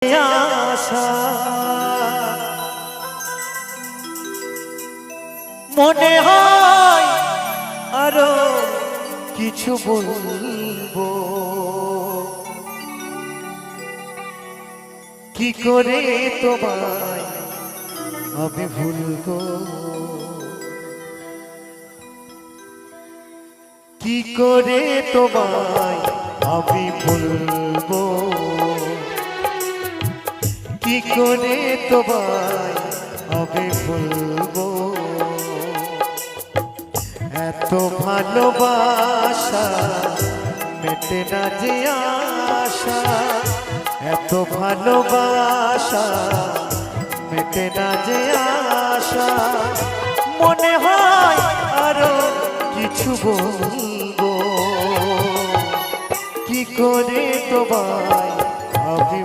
আশা মনে হয় আরো কিছু বলবো, কি করে তোমায় আমি ভুলবো, কি করে তোমায় আমি ভুলবো, কি করে তোমায় আমি ভুলবো। এত ভালোবাসা মেটে না যে আশা, এত ভালোবাসা মেটে না যে আশা। মনে হয় আরো কিছু বলবো, কি করে তোমায় আমি